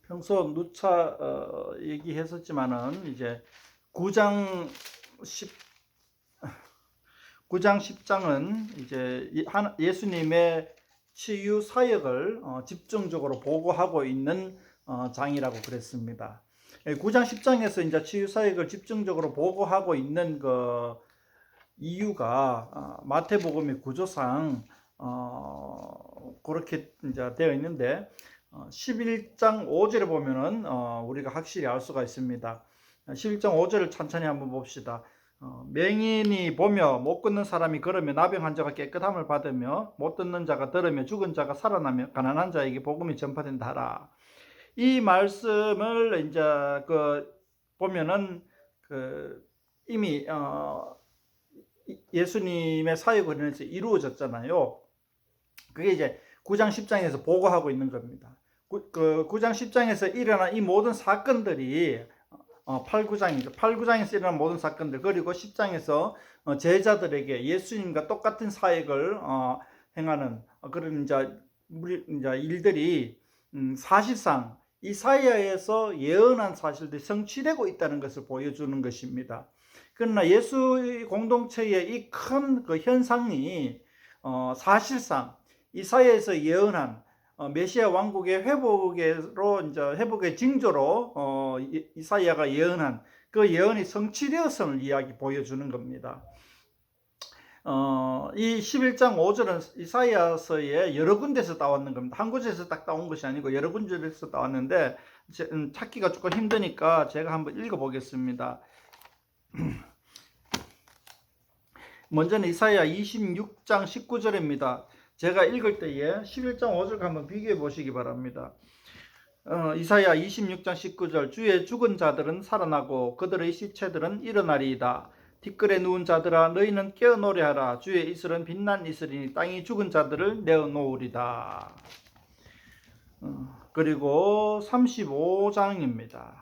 평소 누차 얘기했었지만은 이제 9장 10 9장 10장은 이제 예수님의 치유 사역을 집중적으로 보고하고 있는 장이라고 그랬습니다. 9장 10장에서 이제 치유 사역을 집중적으로 보고하고 있는 그 이유가 마태복음의 구조상 그렇게 이제 되어 있는데 11장 5절에 보면은 우리가 확실히 알 수가 있습니다. 11장 5절을 천천히 한번 봅시다. 맹인이 보며 못 걷는 사람이 걸으며 나병 환자가 깨끗함을 받으며 못 듣는 자가 들으며 죽은 자가 살아나며 가난한 자에게 복음이 전파된다 하라. 이 말씀을 이제 보면은 이미 예수님의 사역을 인해서 이루어졌잖아요. 그게 이제 9장 10장에서 보고하고 있는 겁니다. 9장 10장에서 일어난 이 모든 사건들이 8, 9장이죠. 8, 9장에서 일어난 모든 사건들, 그리고 10장에서 제자들에게 예수님과 똑같은 사역을 행하는 그런 이제 일들이 사실상 이사야에서 예언한 사실들이 성취되고 있다는 것을 보여주는 것입니다. 그러나 예수 공동체의 이 큰 그 현상이 사실상 이사야에서 예언한 메시아 왕국의 회복의 징조로 이사야가 예언한 그 예언이 성취되었음을 보여주는 겁니다. 이 11장 5절은 이사야서에 여러 군데서 따왔는 겁니다. 한 곳에서 딱 따온 것이 아니고 여러 군데서 따왔는데 찾기가 조금 힘드니까 제가 한번 읽어보겠습니다. 먼저는 이사야 26장 19절입니다. 제가 읽을 때에 11장 5절 한번 비교해 보시기 바랍니다. 이사야 26장 19절 주의 죽은 자들은 살아나고 그들의 시체들은 일어나리이다. 뒷글에 누운 자들아 너희는 깨어 노래하라. 주의 이슬은 빛난 이슬이니 땅이 죽은 자들을 내어놓으리다. 그리고 35장입니다.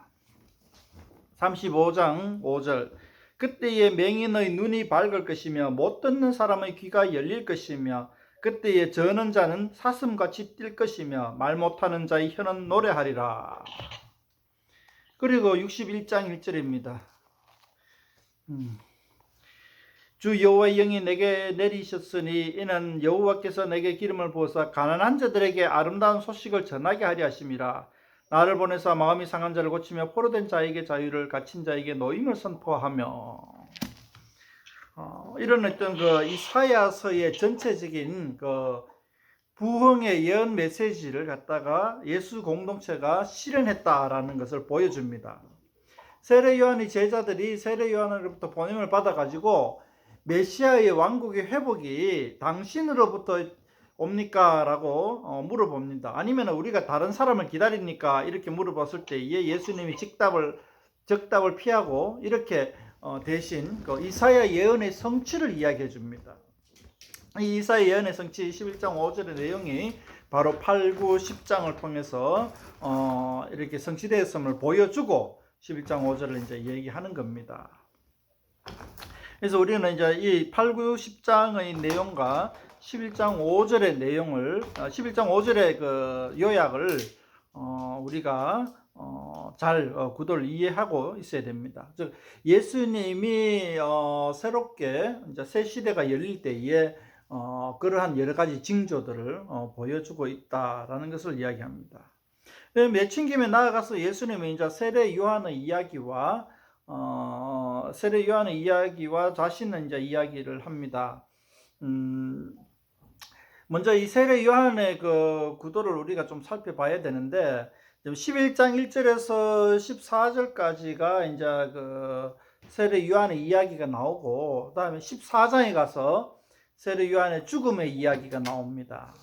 35장 5절 그때에 맹인의 눈이 밝을 것이며 못 듣는 사람의 귀가 열릴 것이며 그때에 저는 자는 사슴같이 뛸 것이며 말 못하는 자의 혀는 노래하리라. 그리고 61장 1절입니다. 주 여호와의 영이 내게 내리셨으니 이는 여호와께서 내게 기름을 부어서 가난한 자들에게 아름다운 소식을 전하게 하려 하심이라. 나를 보내사 마음이 상한 자를 고치며 포로된 자에게 자유를 갇힌 자에게 노임을 선포하며 이런 어떤 이사야서의 전체적인 부흥의 예언 메시지를 갖다가 예수 공동체가 실현했다라는 것을 보여줍니다. 세례 요한의 제자들이 세례 요한으로부터 보냄을 받아가지고 메시아의 왕국의 회복이 당신으로부터 옵니까? 라고 물어봅니다. 아니면 우리가 다른 사람을 기다립니까? 이렇게 물어봤을 때에 예수님이 적답을 피하고 이렇게 대신 이사야 예언의 성취를 이야기해 줍니다. 이 이사야 예언의 성취 11장 5절의 내용이 바로 8, 9, 10장을 통해서 이렇게 성취되었음을 보여주고 11장 5절을 이제 얘기하는 겁니다. 그래서 우리는 이제 이 8, 9, 10장의 내용과 11장 5절의 내용을 11장 5절의 그 요약을 우리가 잘 구도를 이해하고 있어야 됩니다. 즉 예수님이 새롭게 이제 새 시대가 열릴 때에 그러한 여러 가지 징조들을 보여주고 있다라는 것을 이야기합니다. 맺힌 김에 나아가서 예수님이 이제 세례 요한의 이야기와 자신의 이제 이야기를 합니다. 먼저 이 세례 요한의 그 구도를 우리가 좀 살펴봐야 되는데 11장 1절에서 14절까지가 이제 그 세례 요한의 이야기가 나오고 그다음에 14장에 가서 세례 요한의 죽음의 이야기가 나옵니다.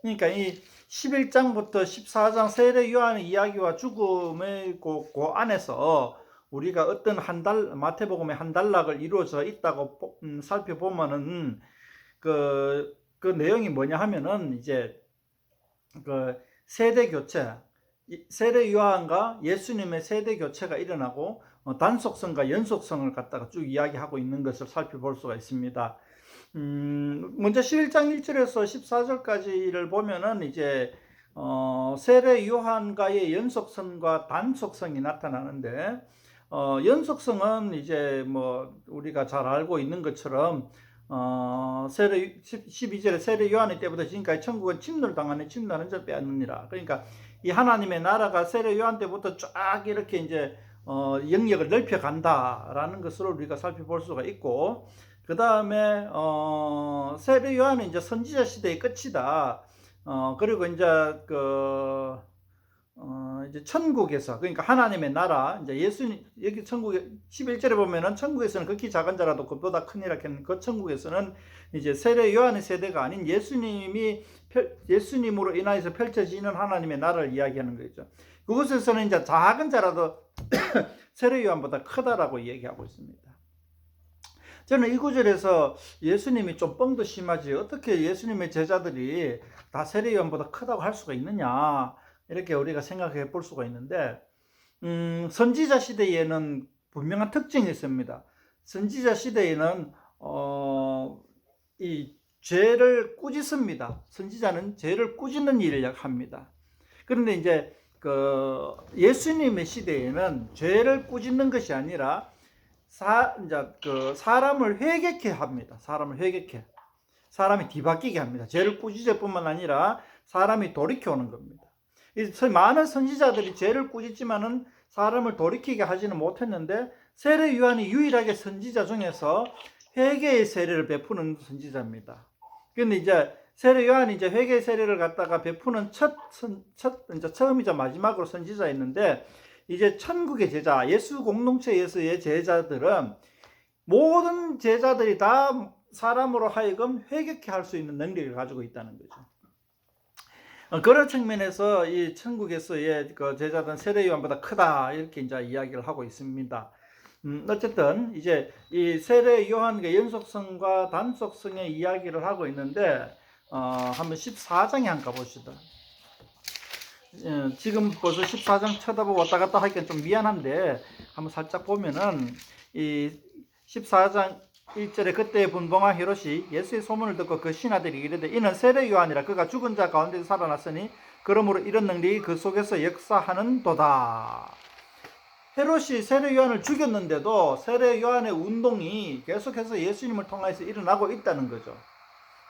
그러니까 이 11장부터 14장 세례 요한의 이야기와 죽음의 그 안에서 우리가 어떤 마태복음의 한 단락을 이루어져 있다고 살펴보면은 그 내용이 뭐냐 하면은 이제 그 세대 교체, 세례 요한과 예수님의 세대 교체가 일어나고 단속성과 연속성을 갖다가 쭉 이야기하고 있는 것을 살펴볼 수가 있습니다. 먼저 11장 1절에서 14절까지를 보면은 이제 세례 요한과의 연속성과 단속성이 나타나는데, 연속성은 이제 뭐 우리가 잘 알고 있는 것처럼 12절에 세례 요한의 때부터 지금까지 천국은 침노를 침노하는 자 빼앗느니라. 그러니까 이 하나님의 나라가 세례 요한 때부터 쫙 이렇게 이제 영역을 넓혀 간다라는 것으로 우리가 살펴볼 수가 있고, 그 다음에 세례 요한은 이제 선지자 시대의 끝이다. 그리고 이제 이제 천국에서, 그러니까 하나님의 나라, 이제 예수님, 여기 천국에 11절에 보면은 천국에서는 극히 작은 자라도 그보다 크니라 했는 그 천국에서는 이제 세례 요한의 세대가 아닌 예수님으로 인하여서 펼쳐지는 하나님의 나라를 이야기하는 거죠. 그곳에서는 이제 작은 자라도 세례 요한보다 크다라고 얘기하고 있습니다. 저는 이 구절에서 예수님이 좀 뻥도 심하지, 어떻게 예수님의 제자들이 다 세례 요한보다 크다고 할 수가 있느냐, 이렇게 우리가 생각해 볼 수가 있는데, 선지자 시대에는 분명한 특징이 있습니다. 선지자 시대에는 이 죄를 꾸짖습니다. 선지자는 죄를 꾸짖는 일을 합니다. 그런데 이제 예수님의 시대에는 죄를 꾸짖는 것이 아니라 사람을 회개케 합니다. 사람을 회개케, 사람이 뒤바뀌게 합니다. 죄를 꾸짖을 뿐만 아니라 사람이 돌이켜 오는 겁니다. 많은 선지자들이 죄를 꾸짖지만은 사람을 돌이키게 하지는 못했는데, 세례 요한이 유일하게 선지자 중에서 회개의 세례를 베푸는 선지자입니다. 그런데 이제 세례 요한이 이제 회개의 세례를 갖다가 베푸는 이제 처음이자 마지막으로 선지자였는데, 이제 천국의 제자, 예수 공동체에서의 제자들은 모든 제자들이 다 사람으로 하여금 회개케 할 수 있는 능력을 가지고 있다는 거죠. 그런 측면에서 이 천국에서의 그 제자들은 세례 요한보다 크다, 이렇게 이제 이야기를 하고 있습니다. 어쨌든 이제 이 세례 요한의 연속성과 단속성의 이야기를 하고 있는데, 한번 14장에 한번 가봅시다. 지금 벌써 14장 쳐다보고 왔다 갔다 하기엔 좀 미안한데, 한번 살짝 보면은 이 14장 1절에 그때 분봉한 헤롯이 예수의 소문을 듣고 그 신하들이 이르되 이는 세례 요한이라. 그가 죽은 자 가운데서 살아났으니 그러므로 이런 능력이 그 속에서 역사하는도다. 헤롯이 세례 요한을 죽였는데도 세례 요한의 운동이 계속해서 예수님을 통해서 일어나고 있다는 거죠.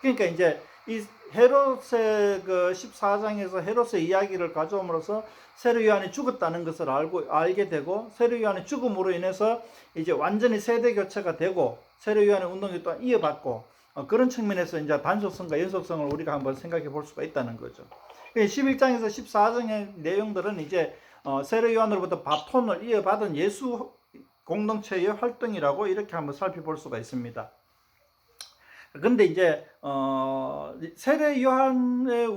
그러니까 이제 이 헤롯의 그 14장에서 헤롯의 이야기를 가져옴으로써 세례 요한이 죽었다는 것을 알게 되고, 세례 요한의 죽음으로 인해서 이제 완전히 세대 교체가 되고 세례 요한의 운동이 또 이어받고, 그런 측면에서 이제 단속성과 연속성을 우리가 한번 생각해 볼 수가 있다는 거죠. 11장에서 14장의 내용들은 이제 세례 요한으로부터 바톤을 이어받은 예수 공동체의 활동이라고 이렇게 한번 살펴볼 수가 있습니다. 근데 이제 세례 요한의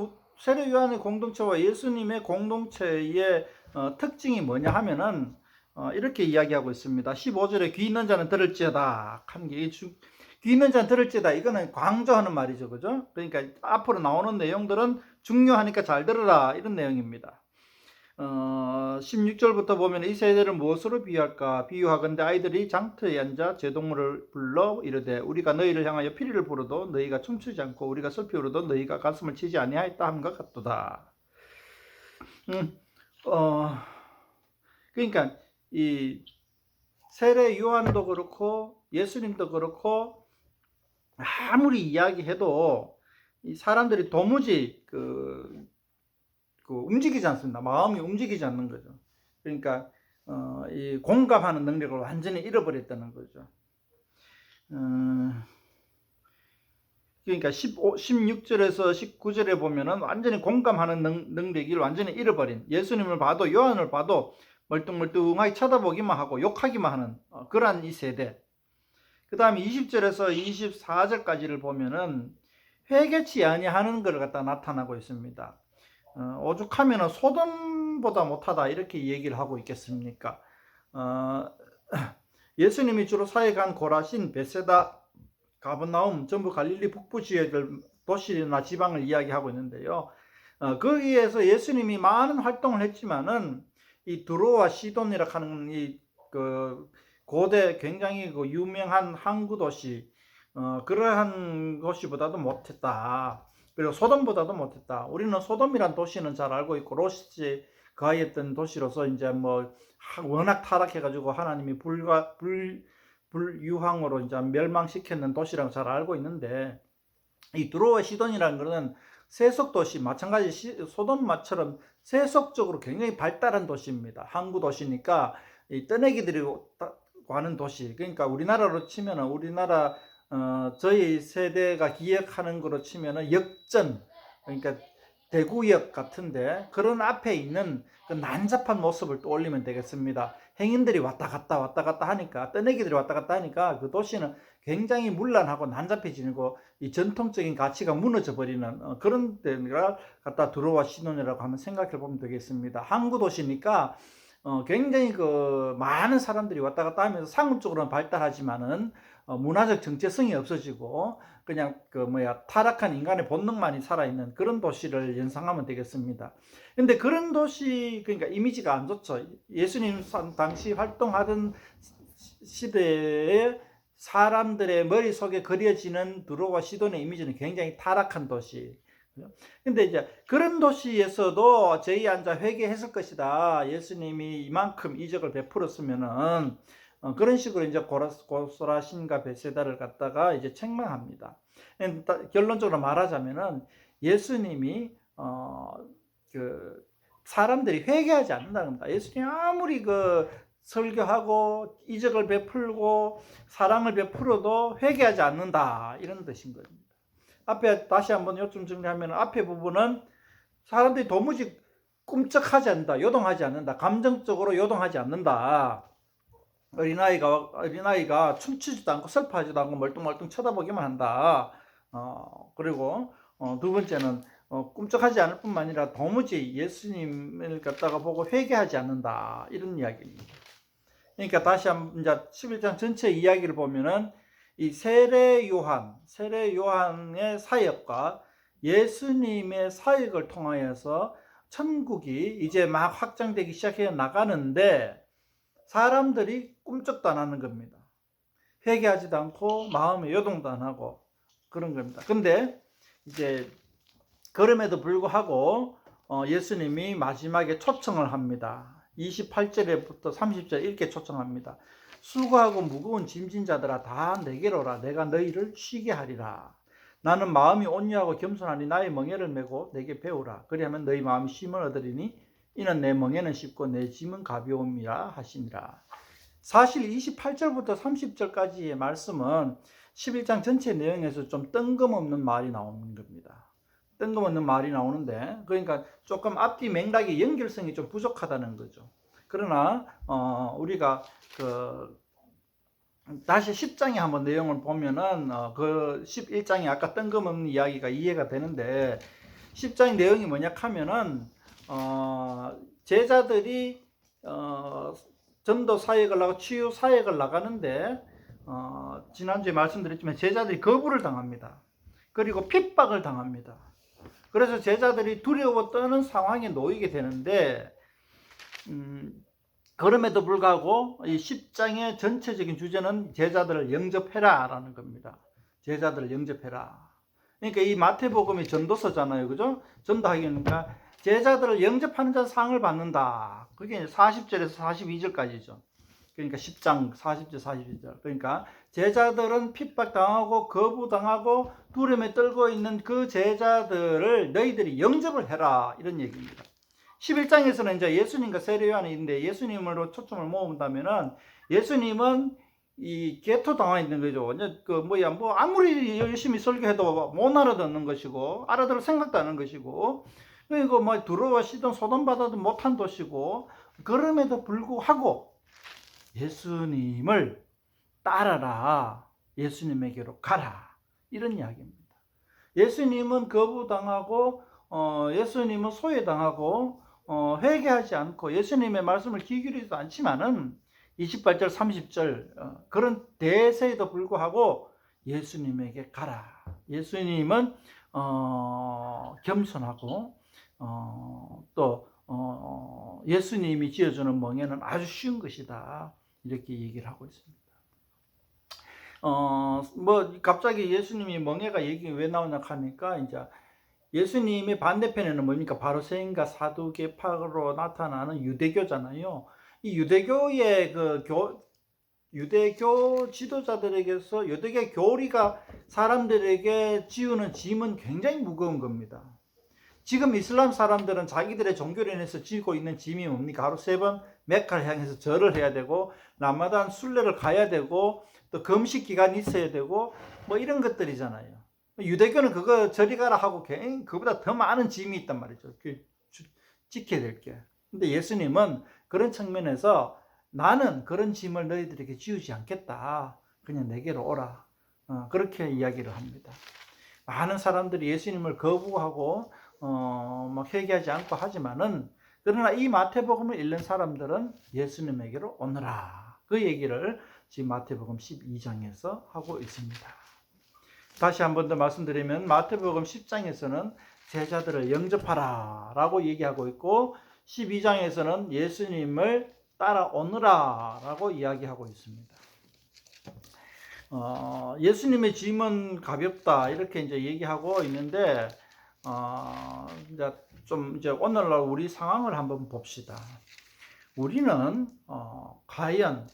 공동체와 예수님의 공동체의 특징이 뭐냐 하면은 이렇게 이야기하고 있습니다. 15절에 귀 있는 자는 들을지어다 하는 게, 귀 있는 자는 들을지어다, 이거는 강조하는 말이죠, 그죠? 그러니까 앞으로 나오는 내용들은 중요하니까 잘 들으라, 이런 내용입니다. 16절부터 보면 이 세대를 무엇으로 비유할까? 비유하건대 아이들이 장터에 앉아 제동물을 불러 이르되 우리가 너희를 향하여 피리를 부르도 너희가 춤추지 않고 우리가 슬피 울어도 너희가 가슴을 치지 아니하였다 함과 같도다. 그러니까 이 세례 요한도 그렇고 예수님도 그렇고 아무리 이야기해도 이 사람들이 도무지 움직이지 않습니다. 마음이 움직이지 않는 거죠. 그러니까 이 공감하는 능력을 완전히 잃어버렸다는 거죠. 그러니까 16절에서 19절에 보면은 완전히 공감하는 능력을 완전히 잃어버린, 예수님을 봐도 요한을 봐도 멀뚱멀뚱하게 쳐다보기만 하고 욕하기만 하는 그러한 이 세대. 그 다음에 20절에서 24절까지를 보면은 회개치 아니하는 걸 갖다 나타나고 있습니다. 오죽하면 소돔보다 못하다, 이렇게 얘기를 하고 있겠습니까? 예수님이 주로 사역한 고라신, 베세다, 가버나움 전부 갈릴리 북부 지역을, 도시나 지방을 이야기하고 있는데요. 거기에서 예수님이 많은 활동을 했지만은 이 드로와 시돈이라 하는 이 고대 굉장히 유명한 항구 도시, 그러한 도시보다도 못했다. 그리고 소돔보다도 못했다. 우리는 소돔이란 도시는 잘 알고 있고 롯이 거하였던 도시로서 이제 뭐 워낙 타락해가지고 하나님이 불유황으로 이제 멸망시켰는 도시라고 잘 알고 있는데, 이 두로와 시돈이라는 것은 세속 도시, 마찬가지 소돔마처럼 세속적으로 굉장히 발달한 도시입니다. 항구 도시니까 이 떠내기들이 가는 도시. 그러니까 우리나라로 치면은 우리나라 저희 세대가 기억하는 거로 치면은 역전, 그러니까 대구역 같은데 그런 앞에 있는 그 난잡한 모습을 떠올리면 되겠습니다. 행인들이 왔다 갔다 하니까, 떠내기들이 왔다 갔다 하니까 그 도시는 굉장히 문란하고 난잡해지고 이 전통적인 가치가 무너져 버리는 그런 데가 갖다 두로와 시돈이라고 하면 생각해 보면 되겠습니다. 항구 도시니까 굉장히 그 많은 사람들이 왔다 갔다 하면서 상업적으로는 발달하지만은 문화적 정체성이 없어지고 그냥 타락한 인간의 본능만이 살아있는 그런 도시를 연상하면 되겠습니다. 근데 그런 도시, 그러니까 이미지가 안 좋죠. 예수님 당시 활동하던 시대에 사람들의 머릿속에 그려지는 두로와 시돈의 이미지는 굉장히 타락한 도시. 근데 이제 그런 도시에서도 저희 앉아 회개했을 것이다. 예수님이 이만큼 이적을 베풀었으면은 그런 식으로 이제 고소라신과 베세다를 갖다가 이제 책망합니다. 결론적으로 말하자면은 예수님이 그 사람들이 회개하지 않는다는 겁니다. 예수님이 아무리 그 설교하고 이적을 베풀고 사랑을 베풀어도 회개하지 않는다, 이런 뜻인 겁니다. 앞에 다시 한번 요점 정리하면, 앞에 부분은 사람들이 도무지 꿈쩍하지 않는다, 요동하지 않는다, 감정적으로 요동하지 않는다. 어린아이가 춤추지도 않고 슬퍼하지도 않고 멀뚱멀뚱 쳐다보기만 한다. 그리고 두 번째는 꿈쩍하지 않을 뿐만 아니라 도무지 예수님을 갖다가 보고 회개하지 않는다, 이런 이야기입니다. 그러니까 다시 한번 이제 11장 전체 이야기를 보면은 이 세례 요한의 사역과 예수님의 사역을 통하여서 천국이 이제 막 확장되기 시작해 나가는데 사람들이 꿈쩍도 안 하는 겁니다. 회개하지도 않고 마음에 요동도 안 하고 그런 겁니다. 근데 이제 그럼에도 불구하고 예수님이 마지막에 초청을 합니다. 28절부터 30절 이렇게 초청합니다. 수고하고 무거운 짐진 자들아 다 내게로 오라. 내가 너희를 쉬게 하리라. 나는 마음이 온유하고 겸손하니 나의 멍에를 메고 내게 배우라. 그리하면 너희 마음이 쉼을 얻으리니 이는 내 멍에는 쉽고 내 짐은 가벼움이라 하시니라. 사실 28절부터 30절까지의 말씀은 11장 전체 내용에서 좀 뜬금없는 말이 나오는 겁니다. 뜬금없는 말이 나오는데, 그러니까 조금 앞뒤 맥락의 연결성이 좀 부족하다는 거죠. 그러나 우리가 다시 10장에 한번 내용을 보면은 그 11장이 아까 뜬금없는 이야기가 이해가 되는데, 10장 내용이 뭐냐 하면은 제자들이 전도 사역을 하고 치유 사역을 나가는데 지난주에 말씀드렸지만 제자들이 거부를 당합니다. 그리고 핍박을 당합니다. 그래서 제자들이 두려워 떠는 상황에 놓이게 되는데, 그럼에도 불구하고 이 10장의 전체적인 주제는 제자들을 영접해라 라는 겁니다. 제자들을 영접해라. 그러니까 이 마태복음이 전도서잖아요. 그죠? 전도하기니까 제자들을 영접하는 자 상을 받는다. 그게 40절에서 42절까지죠. 그러니까 10장 40절 42절. 그러니까 제자들은 핍박당하고 거부당하고 두려움에 떨고 있는 그 제자들을 너희들이 영접을 해라, 이런 얘기입니다. 11장에서는 이제 예수님과 세례 요한이 있는데, 예수님으로 초점을 모은다면은 예수님은 이 개토 당해 있는 거죠. 뭐 아무리 열심히 설교해도 못 알아듣는 것이고 알아들을 생각도 안 하는 것이고, 그리고 뭐 두로와 시돈 소돔 받아도 못한 도시고, 그럼에도 불구하고 예수님을 따라라, 예수님에게로 가라, 이런 이야기입니다. 예수님은 거부당하고 예수님은 소외당하고 회개하지 않고 예수님의 말씀을 귀 기울이지도 않지만은 28절 30절 그런 대세에도 불구하고 예수님에게 가라. 예수님은 겸손하고 또 예수님이 지어주는 멍에는 아주 쉬운 것이다, 이렇게 얘기를 하고 있습니다. 뭐 갑자기 예수님이 멍에가 얘기 왜 나오냐 하니까, 이제 예수님의 반대편에는 뭡니까? 바리새인과 사두개파로 나타나는 유대교잖아요. 이 유대교의 유대교 지도자들에게서 유대교 교리가 사람들에게 지우는 짐은 굉장히 무거운 겁니다. 지금 이슬람 사람들은 자기들의 종교로 인해서 지고 있는 짐이 뭡니까? 하루 3번 메카를 향해서 절을 해야 되고, 라마단 순례를 가야 되고, 또 금식 기간이 있어야 되고, 뭐 이런 것들이잖아요. 유대교는 그거 저리 가라 하고 그보다 더 많은 짐이 있단 말이죠. 지켜야 될 게. 근데 예수님은 그런 측면에서 나는 그런 짐을 너희들에게 지우지 않겠다. 그냥 내게로 오라. 그렇게 이야기를 합니다. 많은 사람들이 예수님을 거부하고 막 회개하지 않고 하지만은, 그러나 이 마태복음을 읽는 사람들은 예수님에게로 오너라. 그 얘기를 지금 마태복음 12장에서 하고 있습니다. 다시 한 번 더 말씀드리면 마태복음 10장에서는 제자들을 영접하라 라고 얘기하고 있고, 12장에서는 예수님을 따라오너라 라고 이야기하고 있습니다. 예수님의 짐은 가볍다 이렇게 이제 얘기하고 있는데, 이제 오늘날 우리 상황을 한번 봅시다. 우리는 과연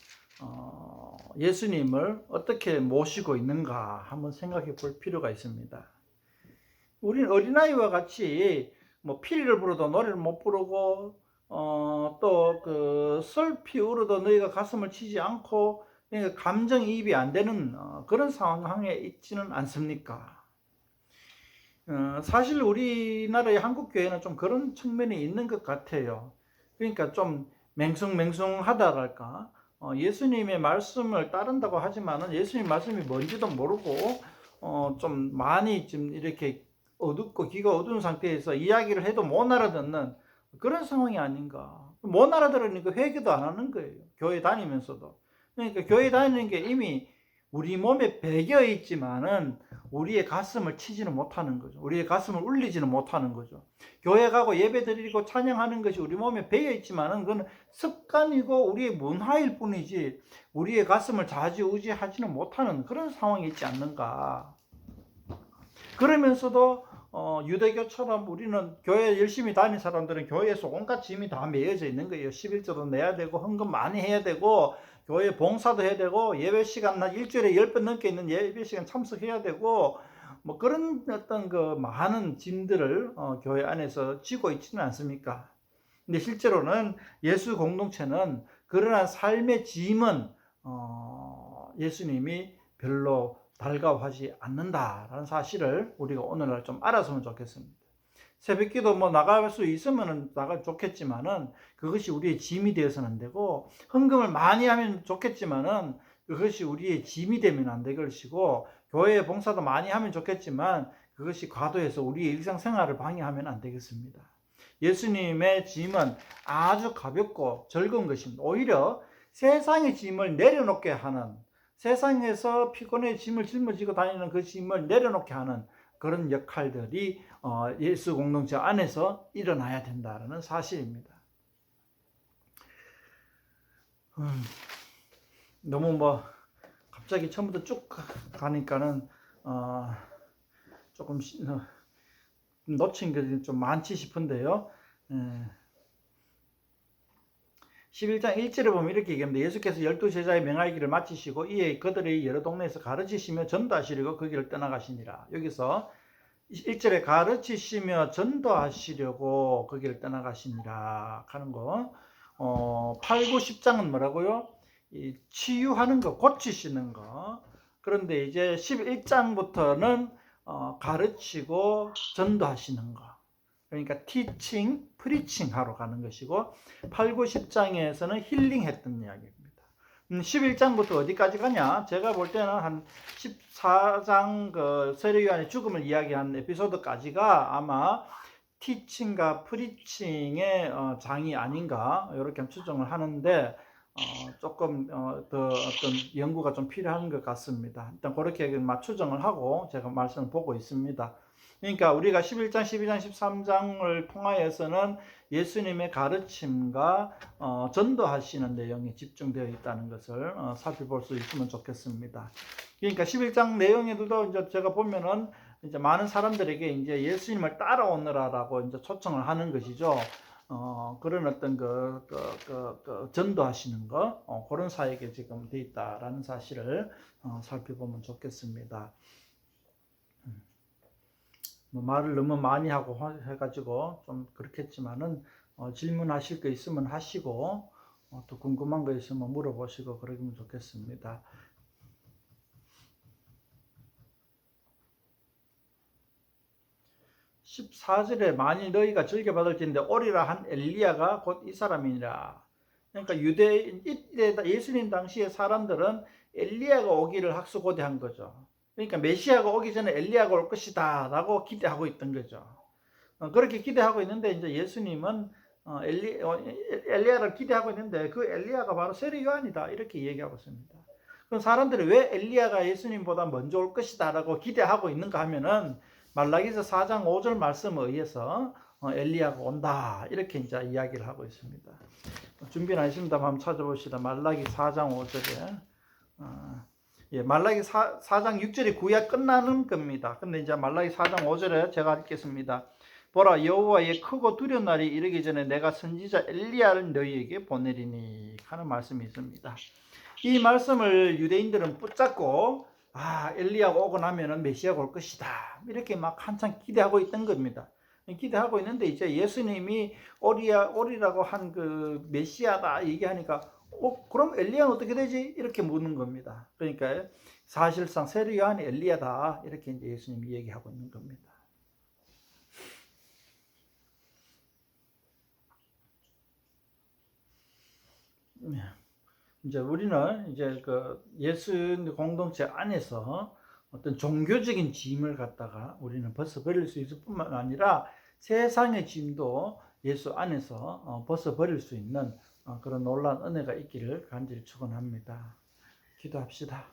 예수님을 어떻게 모시고 있는가 한번 생각해 볼 필요가 있습니다. 우리는 어린아이와 같이 뭐 피리를 불어도 노래를 못 부르고, 또 그 슬피 울어도 너희가 가슴을 치지 않고, 그러니까 감정이입이 안 되는 그런 상황에 있지는 않습니까? 사실 우리나라의 한국교회는 좀 그런 측면이 있는 것 같아요. 그러니까 좀 맹숭맹숭하다랄까. 예수님의 말씀을 따른다고 하지만은 예수님 말씀이 뭔지도 모르고, 좀 많이 지금 이렇게 어둡고 귀가 어두운 상태에서 이야기를 해도 못 알아듣는 그런 상황이 아닌가. 못 알아들으니까 회개도 안 하는 거예요. 교회 다니면서도. 그러니까 교회 다니는 게 이미 우리 몸에 배겨 있지만은 우리의 가슴을 치지는 못하는 거죠. 우리의 가슴을 울리지는 못하는 거죠. 교회 가고 예배 드리고 찬양하는 것이 우리 몸에 배어 있지만은 그건 습관이고 우리의 문화일 뿐이지 우리의 가슴을 좌지우지하지는 못하는 그런 상황이 있지 않는가. 그러면서도 유대교처럼 우리는 교회 열심히 다니는 사람들은 교회에서 온갖 짐이 다 매여져 있는 거예요. 11조도 내야 되고 헌금 많이 해야 되고 교회 봉사도 해야 되고 예배 시간 일주일에 10번 넘게 있는 예배 시간 참석해야 되고, 뭐 그런 어떤 그 많은 짐들을 교회 안에서 지고 있지는 않습니까? 근데 실제로는 예수 공동체는 그러한 삶의 짐은 예수님이 별로 달가워하지 않는다라는 사실을 우리가 오늘날 좀 알았으면 좋겠습니다. 새벽기도 뭐 나갈 수 있으면 나가면 좋겠지만은 그것이 우리의 짐이 되어서는 안 되고, 헌금을 많이 하면 좋겠지만은 그것이 우리의 짐이 되면 안 될 것이고, 교회 봉사도 많이 하면 좋겠지만 그것이 과도해서 우리의 일상생활을 방해하면 안 되겠습니다. 예수님의 짐은 아주 가볍고 즐거운 것입니다. 오히려 세상의 짐을 내려놓게 하는, 세상에서 피곤의 짐을 짊어지고 다니는 그 짐을 내려놓게 하는 그런 역할들이 예수 공동체 안에서 일어나야 된다는 사실입니다. 너무 뭐 갑자기 처음부터 쭉 가니까는 조금 놓친 것이 좀 많지 싶은데요. 11장 1절에 보면 이렇게 얘기합니다. 예수께서 12제자의 맹활기를 마치시고 이에 그들의 여러 동네에서 가르치시며 전도하시려고 그 길을 떠나가시니라. 여기서 1절에 가르치시며 전도하시려고 그 길을 떠나가시니라 하는 거, 8, 9, 10장은 뭐라고요? 치유하는 거, 고치시는 거. 그런데 이제 11장부터는 가르치고 전도하시는 거. 그러니까 티칭, 프리칭 하러 가는 것이고, 8, 9, 10장에서는 힐링했던 이야기입니다. 11장부터 어디까지 가냐? 제가 볼 때는 한 14장 그 세례요한의 죽음을 이야기한 에피소드까지가 아마 티칭과 프리칭의 장이 아닌가 이렇게 추정을 하는데, 조금 더 어떤 연구가 좀 필요한 것 같습니다. 일단 그렇게 추정을 하고 제가 말씀을 보고 있습니다. 그러니까 우리가 11장, 12장, 13장을 통하여서는 예수님의 가르침과 전도하시는 내용이 집중되어 있다는 것을 살펴볼 수 있으면 좋겠습니다. 그러니까 11장 내용에도 이제 제가 보면은 이제 많은 사람들에게 이제 예수님을 따라오너라라고 이제 초청을 하는 것이죠. 그런 어떤 전도하시는 거, 그런 사역에 지금 돼 있다라는 사실을 살펴보면 좋겠습니다. 뭐 말을 너무 많이 하고 해가지고 좀 그렇겠지만은 질문하실 거 있으면 하시고 또 궁금한 거 있으면 물어보시고 그러면 좋겠습니다. 14절에 만일 너희가 즐겨받을진대 오리라 한 엘리야가 곧 이 사람이니라. 그러니까 예수님 당시의 사람들은 엘리야가 오기를 학수고대한 거죠. 그러니까 메시아가 오기 전에 엘리야가 올 것이다 라고 기대하고 있던 거죠. 그렇게 기대하고 있는데 이제 예수님은 엘리야를 기대하고 있는데 그 엘리야가 바로 세례 요한이다 이렇게 얘기하고 있습니다. 그럼 사람들이 왜 엘리야가 예수님보다 먼저 올 것이다 라고 기대하고 있는가 하면은 말라기서 4장 5절 말씀에 의해서 엘리야가 온다 이렇게 이제 이야기를 하고 있습니다. 준비는 안 했습니다. 한번 찾아봅시다. 말라기 4장 5절에 말라기 4장 6절이 구약 끝나는 겁니다. 근데 이제 말라기 4장 5절에 제가 읽겠습니다. 보라 여호와의 크고 두려운 날이 이르기 전에 내가 선지자 엘리야를 너희에게 보내리니 하는 말씀이 있습니다. 이 말씀을 유대인들은 붙잡고 엘리야가 오고 나면은 메시아가 올 것이다 이렇게 막 한참 기대하고 있던 겁니다. 기대하고 있는데 이제 예수님이 오리라고 한 그 메시아다 얘기하니까 그럼 엘리야는 어떻게 되지? 이렇게 묻는 겁니다. 그러니까 사실상 세례 요한이 엘리야다 이렇게 이제 예수님이 얘기하고 있는 겁니다. 이제 우리는 이제 그 예수 공동체 안에서 어떤 종교적인 짐을 갖다가 우리는 벗어버릴 수 있을 뿐만 아니라 세상의 짐도 예수 안에서 벗어버릴 수 있는 그런 놀라운 은혜가 있기를 간절히 축원합니다. 기도합시다.